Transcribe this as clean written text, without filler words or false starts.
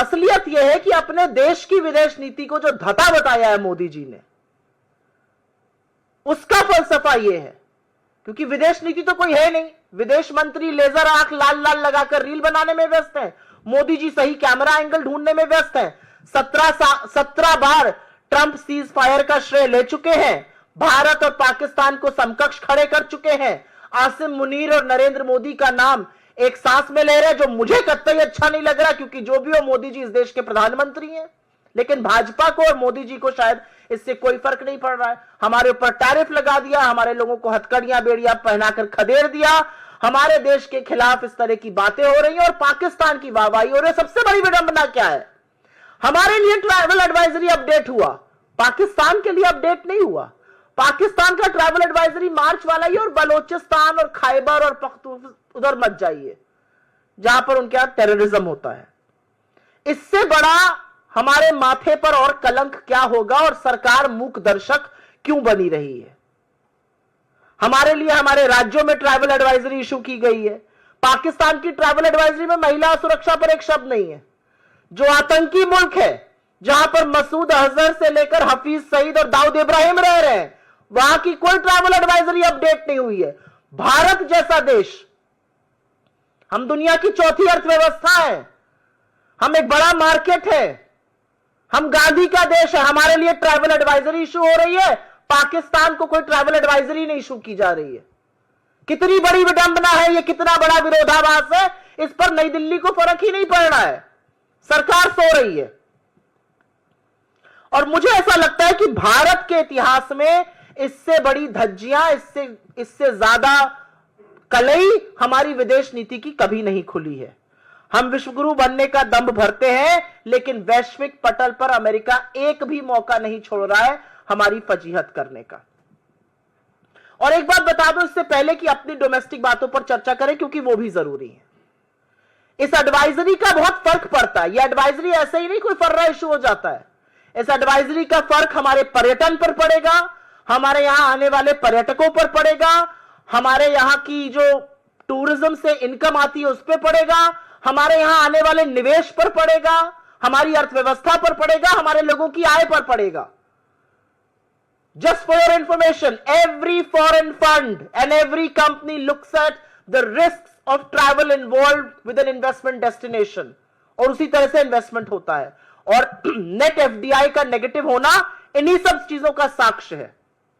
असलियत यह है कि अपने देश की विदेश नीति को जो धता बताया है मोदी जी ने, उसका फलसफा यह है, क्योंकि विदेश नीति तो कोई है नहीं। विदेश मंत्री लेजर आंख लाल लाल लगाकर रील बनाने में व्यस्त है, मोदी जी सही कैमरा एंगल ढूंढने में व्यस्त है। 17 बार ट्रंप सीज फायर का श्रेय ले चुके हैं, भारत और पाकिस्तान को समकक्ष खड़े कर चुके हैं। आसिम मुनीर और नरेंद्र मोदी का नाम एक सांस में ले रहे, जो मुझे कतई अच्छा नहीं लग रहा, क्योंकि जो भी हो मोदी जी इस देश के प्रधानमंत्री हैं। लेकिन भाजपा को और मोदी जी को शायद इससे कोई फर्क नहीं पड़ रहा है। हमारे ऊपर टैरिफ लगा दिया, हमारे लोगों को हथकड़ियां बेड़ियां पहनाकर खदेड़ दिया, हमारे देश के खिलाफ इस तरह की बातें हो रही हैं और पाकिस्तान की वाहवाही हो रही है। सबसे बड़ी विडंबना क्या है, हमारे लिए ट्रैवल एडवाइजरी अपडेट हुआ, पाकिस्तान के लिए अपडेट नहीं हुआ। पाकिस्तान का ट्रैवल एडवाइजरी मार्च वाला ही, और बलोचिस्तान और खैबर और पख्तून उधर मत जाइए जहां पर उनके यहां टेररिज्म होता है। इससे बड़ा हमारे माथे पर और कलंक क्या होगा, और सरकार मूक दर्शक क्यों बनी रही है। हमारे लिए हमारे राज्यों में ट्रैवल एडवाइजरी इशू की गई है, पाकिस्तान की ट्रैवल एडवाइजरी में महिला सुरक्षा पर एक शब्द नहीं है। जो आतंकी मुल्क है, जहां पर मसूद अजहर से लेकर हफीज सईद और दाऊद इब्राहिम रह रहे हैं, वहां की कोई ट्रैवल एडवाइजरी अपडेट नहीं हुई है। भारत जैसा देश, हम दुनिया की चौथी अर्थव्यवस्था है, हम एक बड़ा मार्केट है, हम गांधी का देश है, हमारे लिए ट्रैवल एडवाइजरी इशू हो रही है, पाकिस्तान को कोई ट्रैवल एडवाइजरी नहीं इशू की जा रही है। कितनी बड़ी विडंबना है, यह कितना बड़ा विरोधाभास है, इस पर नई दिल्ली को फर्क ही नहीं पड़ रहा है, सरकार सो रही है। और मुझे ऐसा लगता है कि भारत के इतिहास में इससे बड़ी धज्जियां, इससे ज्यादा कलई हमारी विदेश नीति की कभी नहीं खुली है। हम विश्वगुरु बनने का दंभ भरते हैं, लेकिन वैश्विक पटल पर अमेरिका एक भी मौका नहीं छोड़ रहा है हमारी फजीहत करने का। और एक बात बता दूं इससे पहले कि अपनी डोमेस्टिक बातों पर चर्चा करें, क्योंकि वो भी जरूरी है। इस एडवाइजरी का बहुत फर्क पड़ता है। यह एडवाइजरी ऐसे ही नहीं कोई फर्रा इशू हो जाता है। इस एडवाइजरी का फर्क हमारे पर्यटन पर पड़ेगा, हमारे यहां आने वाले पर्यटकों पर पड़ेगा, हमारे यहां की जो टूरिज्म से इनकम आती है उस पर पड़ेगा, हमारे यहां आने वाले निवेश पर पड़ेगा, हमारी अर्थव्यवस्था पर पड़ेगा, हमारे लोगों की आय पर पड़ेगा। Just for your information, every foreign fund and every company looks at the risks of travel involved with an investment destination, और उसी तरह से इन्वेस्टमेंट होता है। और नेट एफडीआई का नेगेटिव होना इन्हीं सब चीजों का साक्ष्य है।